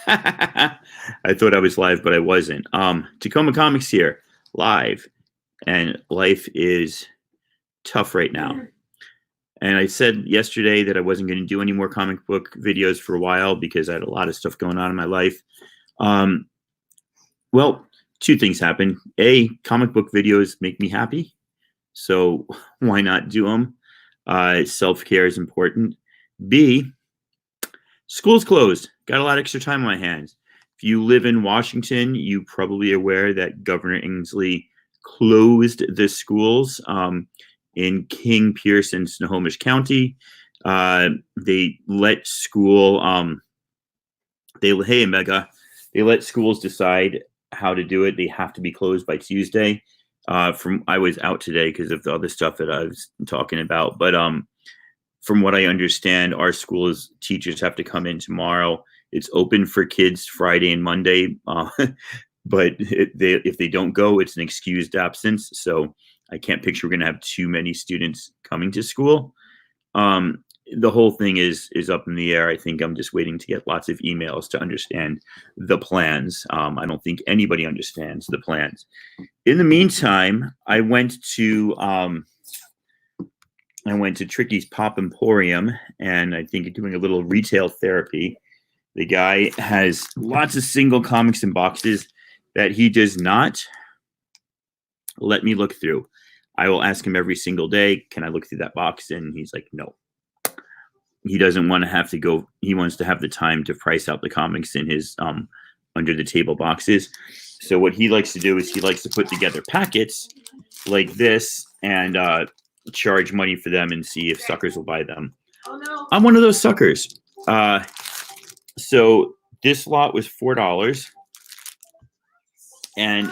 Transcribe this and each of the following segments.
I thought I was live, but I wasn't. Tacoma Comics here, live, and life is tough right now. And I said yesterday that I wasn't going to do any more comic book videos for a while because I had a lot of stuff going on in my life. Well, two things happen. A, comic book videos make me happy, so why not do them? Self-care is important. B, school's closed. Got a lot of extra time on my hands. If you live in Washington, you probably aware that Governor Inslee closed the schools in King, Pierce, and Snohomish County. They let school. They let schools decide how to do it. They have to be closed by Tuesday. I was out today because of the other stuff that I was talking about, but from what I understand, our school's teachers have to come in tomorrow. It's open for kids Friday and Monday, but if they don't go, it's an excused absence. So I can't picture we're going to have too many students coming to school. The whole thing is up in the air. I think I'm just waiting to get lots of emails to understand the plans. I don't think anybody understands the plans. In the meantime, I went to Tricky's Pop Emporium, and I think doing a little retail therapy. The guy has lots of single comics in boxes that he does not let me look through. I will ask him every single day, can I look through that box? And he's like, no. He doesn't want to have to go. He wants to have the time to price out the comics in his under the table boxes. So what he likes to do is he likes to put together packets like this and charge money for them and see if suckers will buy them. Oh, no. I'm one of those suckers. So this lot was $4, and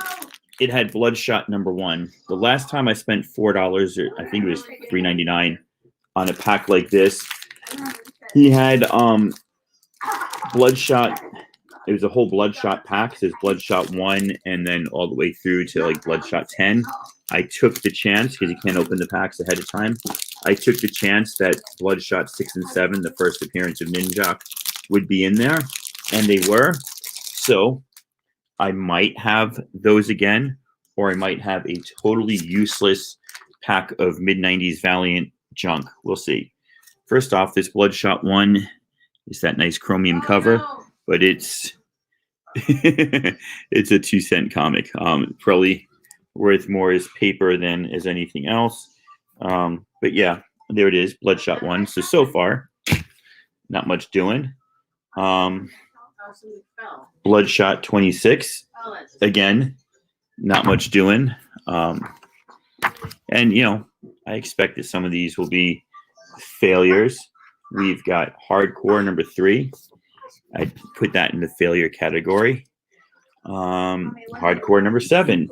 it had Bloodshot #1. The last time I spent $4, or I think it was $3.99 on a pack like this. He had Bloodshot. It was a whole Bloodshot pack. It says Bloodshot 1 and then all the way through to like Bloodshot 10. I took the chance, because you can't open the packs ahead of time. I took the chance that Bloodshot 6 and 7, the first appearance of Ninjak, would be in there, and they were. So I might have those again, or I might have a totally useless pack of mid-90s Valiant junk. We'll see. First off, this Bloodshot 1 is that nice chromium cover, but it's it's a 2-cent comic. Probably worth more as paper than as anything else. But yeah, there it is, Bloodshot 1. So far, not much doing. Bloodshot 26, again, not much doing. And I expect that some of these will be failures. We've got Hardcore #3. I put that in the failure category. Hardcore #7.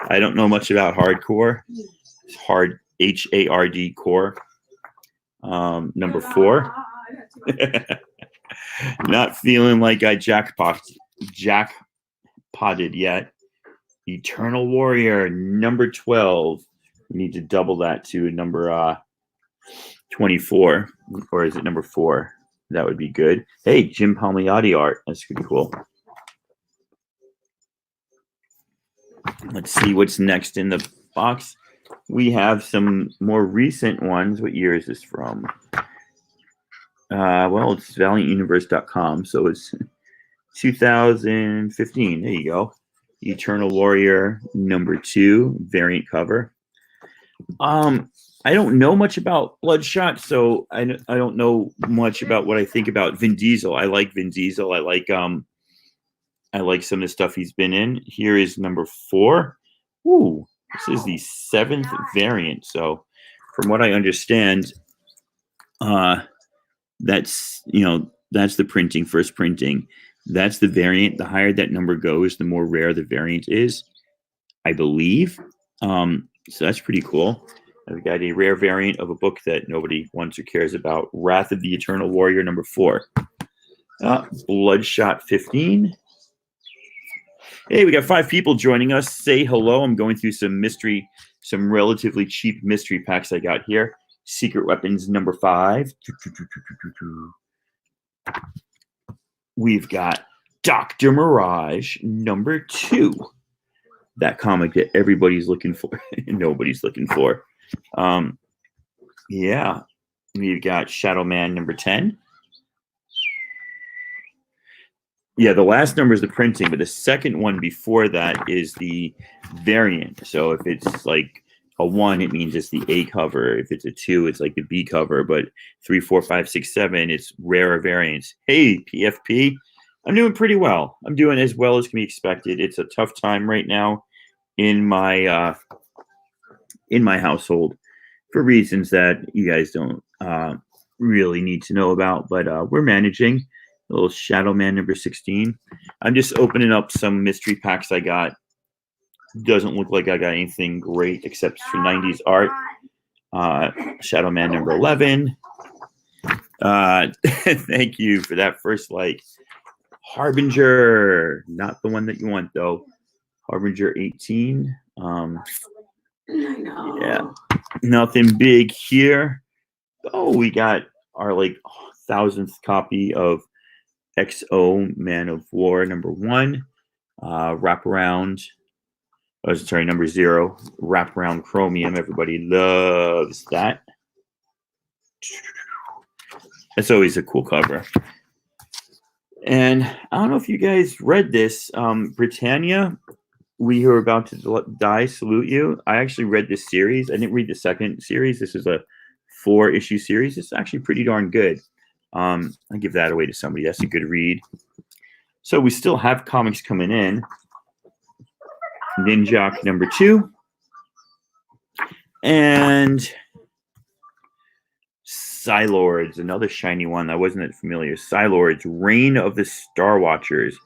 I don't know much about Hardcore. It's hard, HARD core. #4. Not feeling like I jackpotted yet. Eternal Warrior #12. We need to double that to number 24, or is it #4? That would be good. Hey, Jim Palmiotti art. That's pretty cool. Let's see what's next in the box. We have some more recent ones. What year is this from? Well, it's ValiantUniverse.com, so it's 2015. There you go. Eternal Warrior #2 variant cover. I don't know much about Bloodshot, so I don't know much about what I think about Vin Diesel. I like Vin Diesel. I like some of the stuff he's been in. Here is #4. Ooh, this is the 7th variant. So, from what I understand, that's the printing, first printing. That's the variant. The higher that number goes, the more rare the variant is, I believe. So that's pretty cool. I've got a rare variant of a book that nobody wants or cares about. Wrath of the Eternal Warrior #4. Bloodshot 15. Hey, we got 5 people joining us. Say hello. I'm going through some relatively cheap mystery packs I got here. Secret Weapons #5. we've got Dr. Mirage #2. That comic that everybody's looking for and nobody's looking for. Yeah. We've got Shadow Man #10. Yeah, the last number is the printing, but the second one before that is the variant. So if it's like a 1, it means it's the A cover. If it's a 2, it's like the B cover. But 3, 4, 5, 6, 7, it's rarer variants. Hey, PFP, I'm doing pretty well. I'm doing as well as can be expected. It's a tough time right now in my household for reasons that you guys don't really need to know about. But we're managing. A little Shadow Man #16. I'm just opening up some mystery packs I got. Doesn't look like I got anything great except for 90s art. Shadow Man #11. Thank you for that first like. Harbinger, not the one that you want though. Harbinger 18. Yeah, nothing big here. Oh, we got our like 1000th copy of XO Man of War #1. Wraparound. Oh, sorry, #0. Wraparound Chromium. Everybody loves that. That's always a cool cover. And I don't know if you guys read this. Britannia, We Who Are About to Die Salute You. I actually read this series. I didn't read the second series. This is a 4-issue series. It's actually pretty darn good. I give that away to somebody. That's a good read. So we still have comics coming in. Ninjak #2. And Psylords, another shiny one. I wasn't that familiar. Psylords, Reign of the Star Watchers,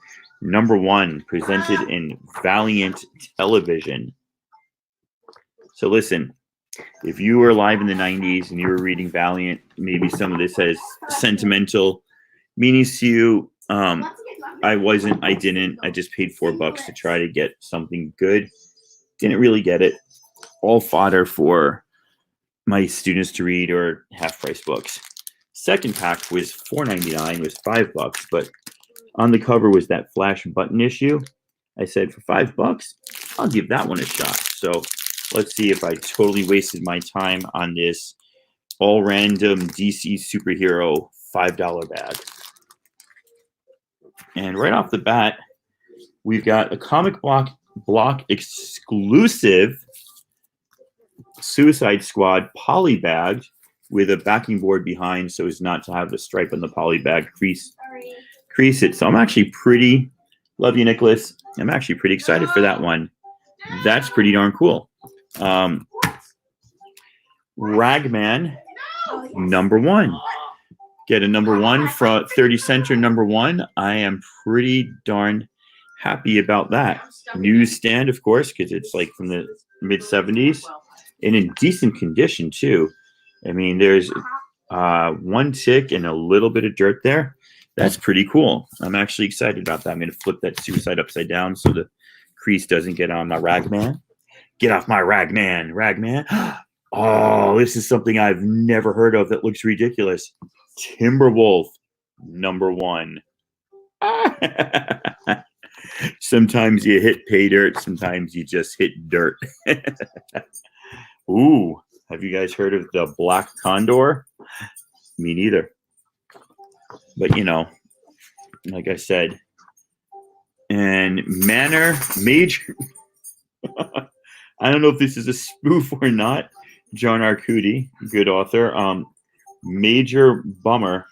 #1, presented in Valiant Television. So listen, if you were alive in the 90s and you were reading Valiant, maybe some of this has sentimental meanings to you. I wasn't. I didn't. I just paid $4 to try to get something good. Didn't really get it. All fodder for my students to read or half-price books. Second pack was $4.99, was $5, but on the cover was that Flash button issue. I said for $5, I'll give that one a shot. So let's see if I totally wasted my time on this all random DC superhero $5 bag. And right off the bat, we've got a comic block exclusive Suicide Squad poly bag with a backing board behind so as not to have the stripe on the poly bag crease it. So I'm actually love you, Nicholas. I'm actually pretty excited for that one. That's pretty darn cool. Ragman #1. Get a #1 from 30 Center #1. I am pretty darn happy about that. Newsstand, of course, because it's like from the mid-70s and in decent condition too. I mean, there's one tick and a little bit of dirt there. That's pretty cool. I'm actually excited about that. I'm going to flip that Suicide upside down so the crease doesn't get on my Ragman. Get off my Ragman. Oh, this is something I've never heard of that looks ridiculous. Timberwolf #1. Sometimes you hit pay dirt. Sometimes you just hit dirt. Ooh, have you guys heard of the Black Condor? Me neither. But, you know, like I said, and Major. I don't know if this is a spoof or not. John Arcudi, good author. Major Bummer.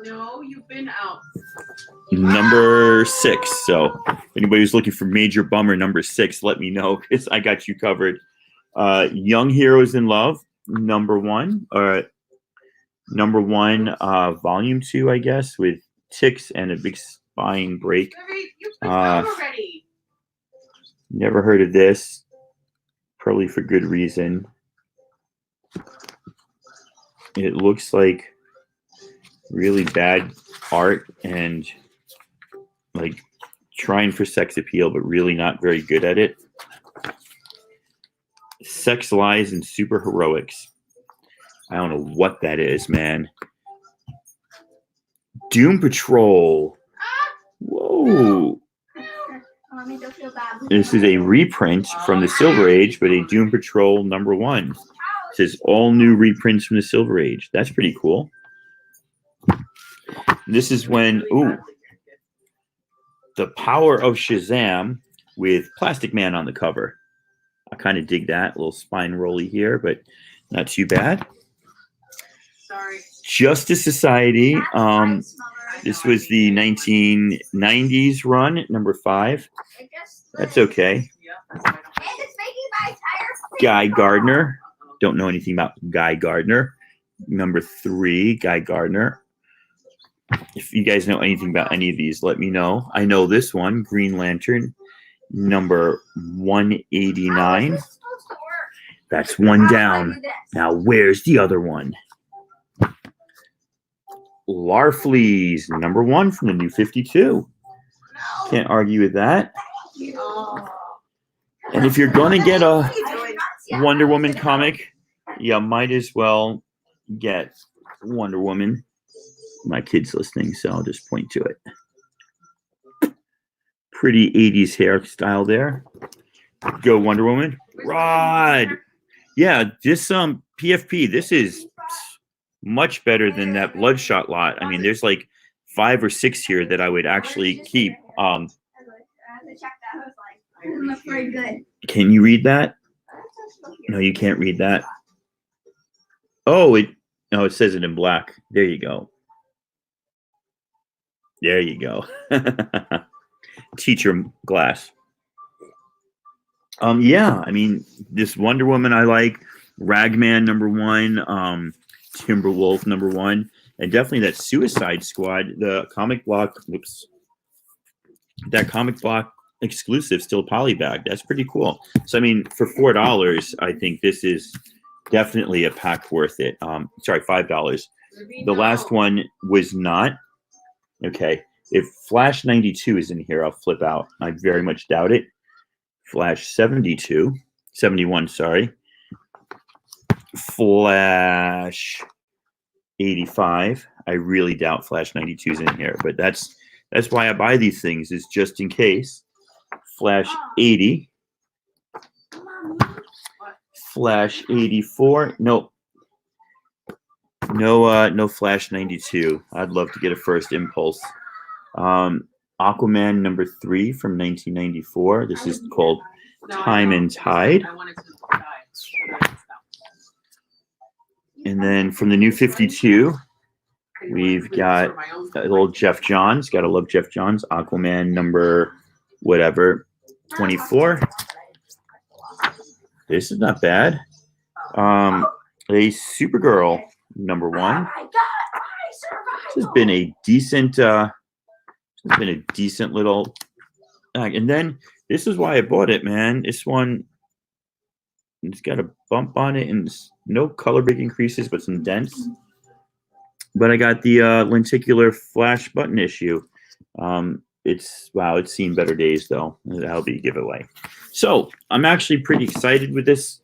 No, you've been out. #6. So if anybody who's looking for Major Bummer #6, let me know because I got you covered. Young Heroes in Love #1. #1, volume 2, I guess, with ticks and a big spine break. You've been out already. Never heard of this. Probably for good reason. It looks like really bad art and like trying for sex appeal, but really not very good at it. Sex, Lies, and Super Heroics. I don't know what that is, man. Doom Patrol. Whoa. Mommy, don't feel bad. This is a reprint from the Silver Age, but a Doom Patrol #1. It says all new reprints from the Silver Age. That's pretty cool. This is when, The Power of Shazam with Plastic Man on the cover. I kind of dig that. A little spine rolly here, but not too bad. Sorry. Justice Society. This was the 1990s run, #5. That's okay. Yeah, that's why I don't- And it's making my tire Guy Gardner. Don't know anything about Guy Gardner. #3, Guy Gardner. If you guys know anything about any of these, let me know. I know this one, Green Lantern, #189. That's one down. Now, where's the other one? Larfleeze, #1 from the New 52. Can't argue with that. Oh. And if you're going to get a Wonder Woman comic, you might as well get Wonder Woman. My kid's listening, so I'll just point to it. Pretty 80s hairstyle there. Go Wonder Woman. Rod. Yeah, this PFP, this is much better than that Bloodshot lot. I mean, there's like 5 or 6 here that I would actually keep. I'm afraid good. Can you read that? No, you can't read that. Oh, it says it in black. There you go. There you go. Teacher glass. Yeah, I mean, this Wonder Woman I like, Ragman #1, Timberwolf #1, and definitely that Suicide Squad, the comic block. Whoops. That comic block exclusive still polybag. That's pretty cool. So I mean, for $4, I think this is definitely a pack worth it. Sorry, $5. The last one was not. Okay, if Flash 92 is in here, I'll flip out. I very much doubt it. Flash 71, sorry. Flash 85. I really doubt Flash 92 is in here, but that's why I buy these things, is just in case. Flash 80. Flash 84. No, Flash 92. I'd love to get a first impulse. Aquaman #3 from 1994. This is called No, I Time know. and Tide. I wanted to die. And then from the New 52, we've got a little Jeff Johns. Gotta love Jeff Johns. Aquaman #24. This is not bad. A Supergirl #1. This has been a decent little bag. And then this is why I bought it, man. This one, it's got a bump on it and no color big increases, but some dents. But I got the lenticular Flash button issue. It's seen better days though. That'll be a giveaway. So I'm actually pretty excited with this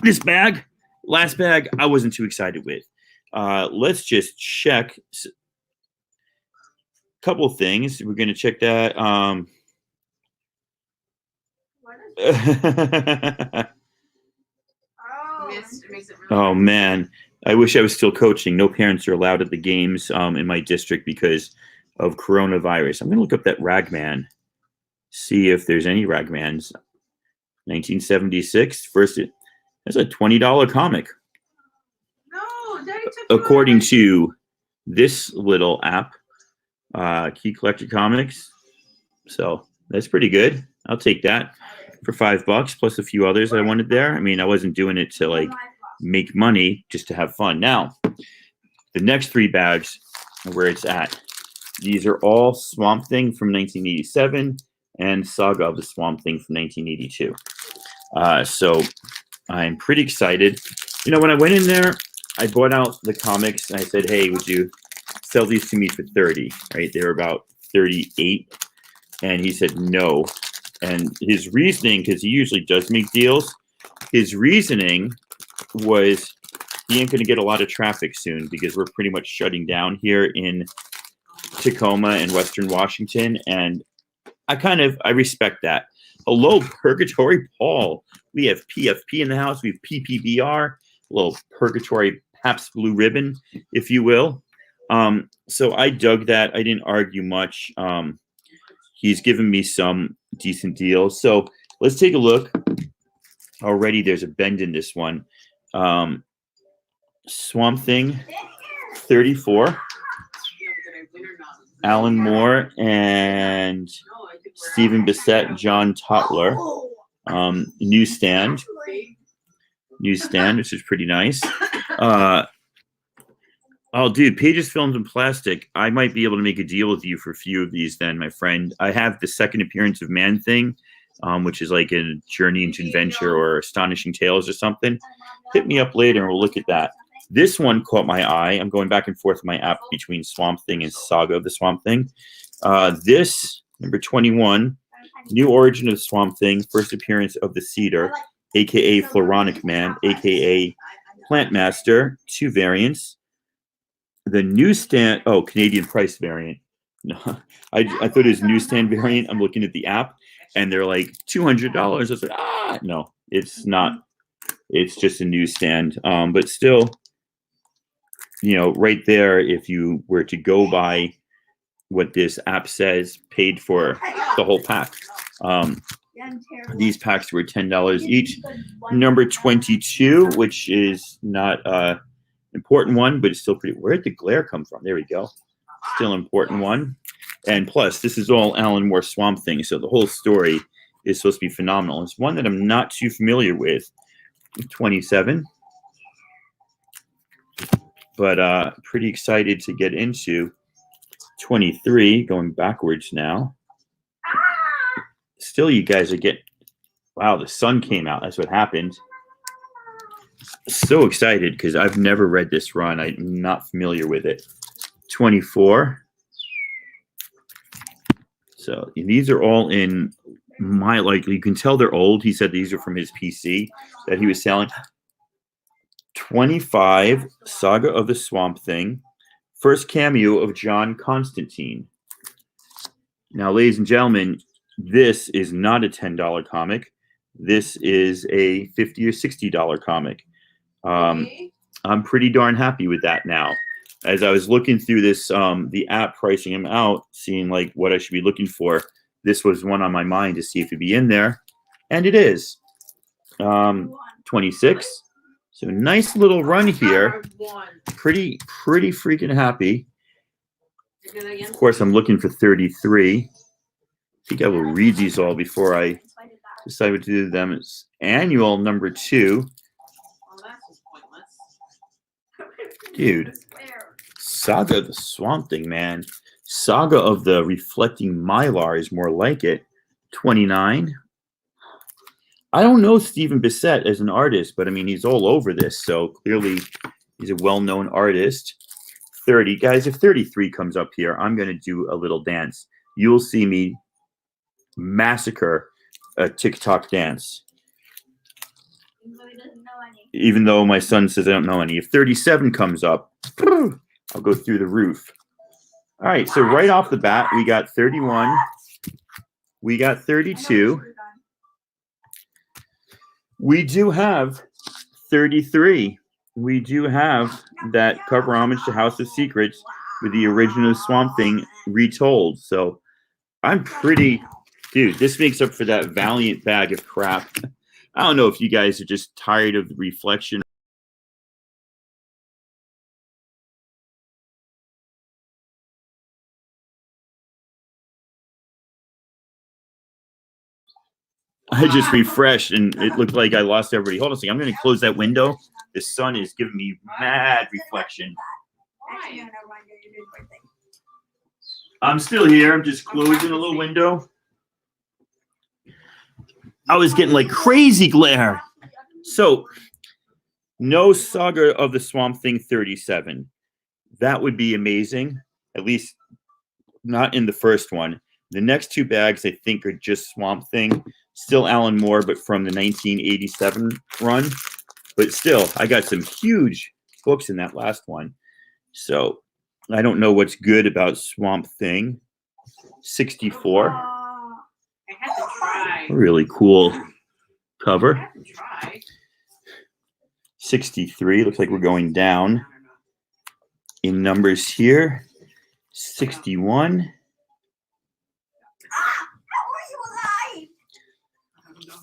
this bag. Last bag I wasn't too excited with. Let's just check a couple things. We're gonna check that. Oh man, I wish I was still coaching. No parents are allowed at the games in my district because of coronavirus. I'm gonna look up that Ragman, see if there's any Ragmans. 1976. That's a $20 comic, No, Daddy took according to this little app, Key Collector Comics. So that's pretty good. I'll take that for $5 plus a few others I wanted there. I mean, I wasn't doing it to like make money, just to have fun. Now, the next 3 bags are where it's at. These are all Swamp Thing from 1987 and Saga of the Swamp Thing from 1982. So I'm pretty excited. You know, when I went in there, I bought out the comics and I said, hey, would you sell these to me for 30? Right? They were about 38. And he said no. And his reasoning, because he usually does make deals, his reasoning was he ain't going to get a lot of traffic soon because we're pretty much shutting down here in Tacoma and Western Washington, and I respect that. Hello, Purgatory Paul. We have PFP in the house. We have PPBR, a little Purgatory Pabst Blue Ribbon, if you will. So I dug that. I didn't argue much. He's given me some decent deals. So let's take a look. Already there's a bend in this one. Swamp Thing, 34. Yeah, did I win or not? Alan Moore and No, I think we're Stephen out. Bissett, John Totler. Newsstand, which is pretty nice. Oh, dude, Pages, Films, and Plastic. I might be able to make a deal with you for a few of these then, my friend. I have the second appearance of Man Thing, which is like a Journey into Adventure or Astonishing Tales or something. Hit me up later and we'll look at that. This one caught my eye. I'm going back and forth in my app between Swamp Thing and Saga of the Swamp Thing. This, number 21, New Origin of Swamp Thing, first appearance of the Cedar, a.k.a. Floronic Man, a.k.a. Plant Master, 2 variants. The Newsstand, Canadian price variant. No, I thought it was Newsstand variant. I'm looking at the app, and they're like $200. I was like, no, it's not. It's just a Newsstand. But still, right there, if you were to go by what this app says, paid for the whole pack. These packs were $10 each. Number 22, which is not important one, but it's still pretty. Where did the glare come from? There we go. Still important one. And plus, this is all Alan Moore Swamp Thing, so the whole story is supposed to be phenomenal. It's one that I'm not too familiar with. 27. But pretty excited to get into 23, going backwards now. Still, you guys are getting... Wow, the sun came out. That's what happened. So excited because I've never read this run. I'm not familiar with it. 24. So these are all in my, you can tell they're old. He said these are from his PC that he was selling. 25, Saga of the Swamp Thing. First cameo of John Constantine. Now, ladies and gentlemen, this is not a $10 comic. This is a $50 or $60 comic. I'm pretty darn happy with that now. As I was looking through this, the app pricing them out, seeing what I should be looking for, this was one on my mind to see if it'd be in there, and it is. 26. So nice little run here. Pretty freaking happy. Of course, I'm looking for 33. I think I will read these all before I decide what to do with them. It's annual number 2. Dude, Saga of the Swamp Thing, man. Saga of the Reflecting Mylar is more like it. 29. I don't know Stephen Bissett as an artist, but I mean, he's all over this, so clearly he's a well-known artist. 30. Guys, if 33 comes up here, I'm going to do a little dance. You'll see me massacre a TikTok dance. Even though my son says I don't know any. If 37 comes up, I'll go through the roof. All right, so right off the bat, we got 31. We got 32. We do have 33. We do have that cover homage to House of Secrets with the original Swamp Thing retold. So I'm pretty... Dude, this makes up for that Valiant bag of crap. I don't know if you guys are just tired of the reflection. I just refreshed and it looked like I lost everybody. Hold on a second. I'm going to close that window. The sun is giving me mad reflection. I'm still here. I'm just closing a little window. I was getting like crazy glare. So, no Saga of the Swamp Thing 37. That would be amazing. At least not in the first one. The next 2 bags, I think, are just Swamp Thing. Still Alan Moore, but from the 1987 run. But still, I got some huge books in that last one. So, I don't know what's good about Swamp Thing. 64. I had to try. Really cool I cover. had to try. 63. Looks like we're going down in numbers here. 61. How are you alive?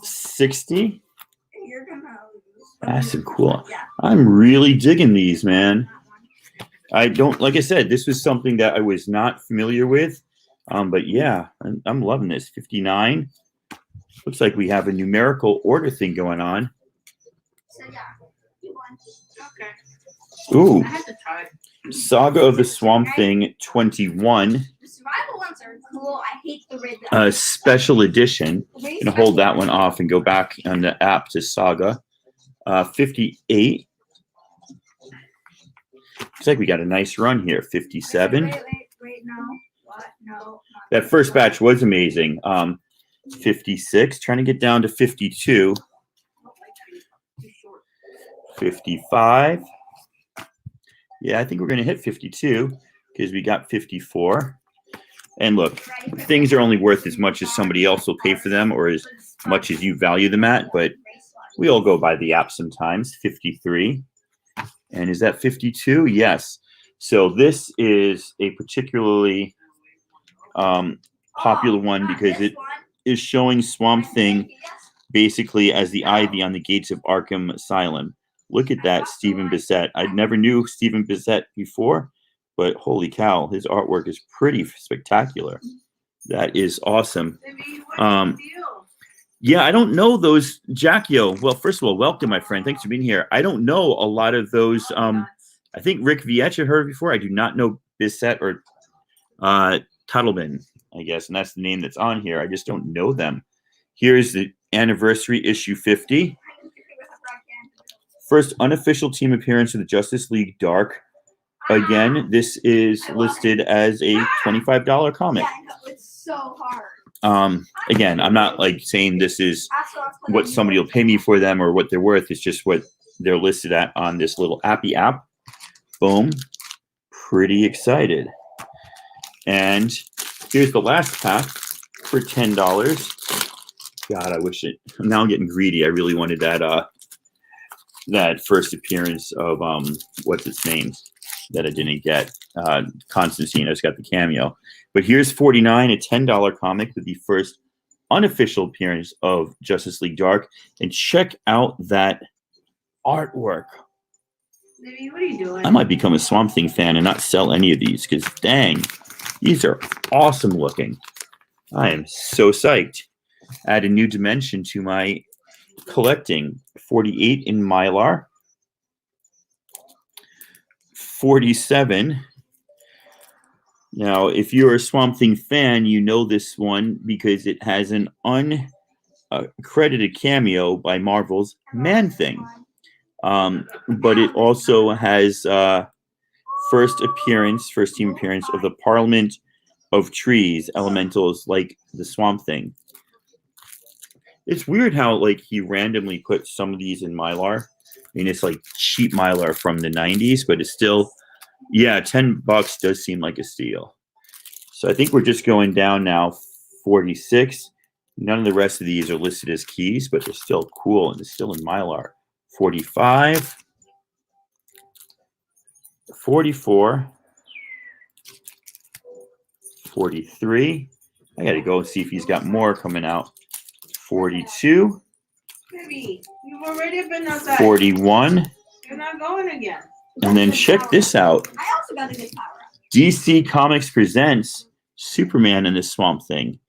60. You're gonna lose. Massive cool. Yeah. I'm really digging these, man. I don't, like I said, this was something that I was not familiar with. But yeah, I'm loving this. 59. Looks like we have a numerical order thing going on. So yeah, you won. Okay. Ooh, I had to try. Saga of the Swamp Thing 21, The survival ones are cool. I hate the red. special edition. I'm gonna hold that one off and go back on the app to Saga. 58. Looks like we got a nice run here. 57. Wait, no. What? No. That first batch was amazing. 56. Trying to get down to 52. 55. Yeah, I think we're going to hit 52 because we got 54. And look, things are only worth as much as somebody else will pay for them or as much as you value them at, but we all go by the app sometimes. 53. And is that 52? Yes. So this is a particularly popular one because it is showing Swamp Thing basically as the Ivy on the gates of Arkham Asylum. Look at that, Stephen Bissett. I never knew Stephen Bissett before, but holy cow, his artwork is pretty spectacular. That is awesome. Yeah, I don't know those, Jackio. Well, first of all, welcome, my friend. Thanks for being here. I don't know a lot of those. I think Rick Vietch I heard before. I do not know Bissett or Tuttlebin, I guess, and that's the name that's on here. I just don't know them. Here's the anniversary issue 50. First unofficial team appearance of the Justice League Dark. Again, this is listed as a $25 comic. Yeah, I know. It's so hard. Again, I'm not like saying this is what somebody will pay me for them or what they're worth. It's just what they're listed at on this little appy app. Boom. Pretty excited. And here's the last pack for $10. God, I wish it. Now I'm getting greedy. I really wanted that that first appearance of what's its name that I didn't get. Constantine. I just got the cameo. But here's 49, a $10 comic with the first unofficial appearance of Justice League Dark. And check out that artwork. Baby, what are you doing? I might become a Swamp Thing fan and not sell any of these because dang, these are awesome looking. I am so psyched. Add a new dimension to my collecting. 48 in Mylar. 47. Now, if you're a Swamp Thing fan, you know this one because it has an uncredited cameo by Marvel's Man-Thing. But it also has first team appearance of the Parliament of Trees, elementals like the Swamp Thing. It's weird how like he randomly put some of these in Mylar. I mean, it's like cheap Mylar from the 90s, but it's still, yeah, $10 does seem like a steal. So I think we're just going down now. 46. None of the rest of these are listed as keys, but they're still cool and they're still in Mylar. 45. 44. 43. I got to go and see if he's got more coming out. 42. Baby, you've already been outside. 41. You're not going again. And then check this out. I also got a good power up. DC Comics presents Superman and the Swamp Thing.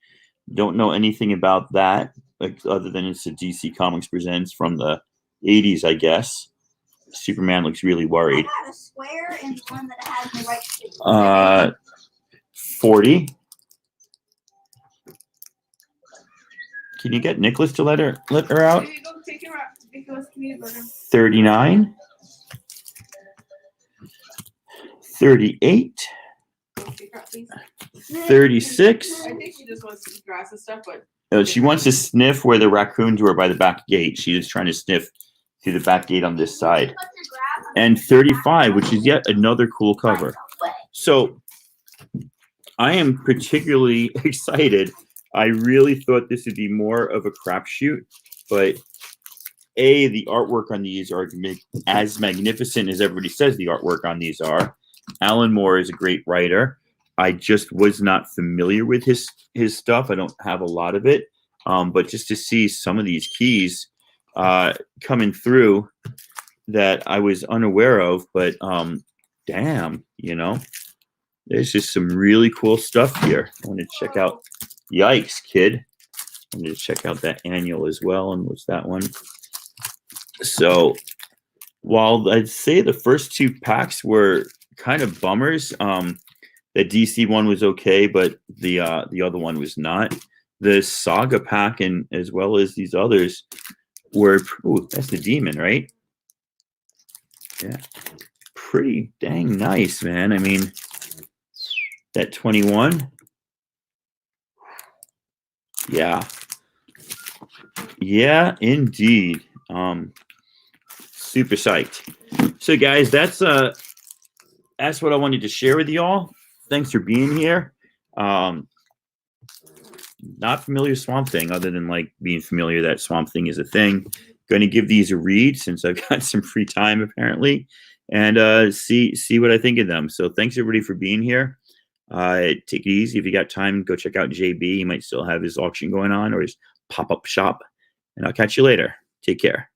Don't know anything about that, like, other than it's a DC Comics presents from the 80s, I guess. Superman looks really I worried. got a square and one that has the right shape. 40. Can you get Nicholas to let her out? Baby, go take her out. Take those peanut butter. 39. 38. Take her out, please. 36. I think she just wants to eat grass and stuff, but She wants to sniff where the raccoons were by the back gate. She is trying to sniff through the back gate on this side. And 35, which is yet another cool cover. So I am particularly excited. I really thought this would be more of a crapshoot, but the artwork on these are as magnificent as everybody says the artwork on these are. Alan Moore is a great writer. I just was not familiar with his stuff. I don't have a lot of it, but just to see some of these keys coming through that I was unaware of, but damn, there's just some really cool stuff here. I want to check out. Yikes, kid! I need to check out that annual as well. And what's that one? So, while I'd say the first two packs were kind of bummers, the DC one was okay, but the other one was not. The Saga pack and as well as these others were. Ooh, that's the Demon, right? Yeah, pretty dang nice, man. I mean, that 21. Yeah, indeed. Super psyched. So guys, that's what I wanted to share with y'all. Thanks for being here. Not familiar with Swamp Thing other than like being familiar that Swamp Thing is a thing. Going to give these a read since I've got some free time apparently, and see what I think of them. So thanks everybody for being here. Take it easy. If you got time, go check out JB. He might still have his auction going on or his pop-up shop. And I'll catch you later. Take care.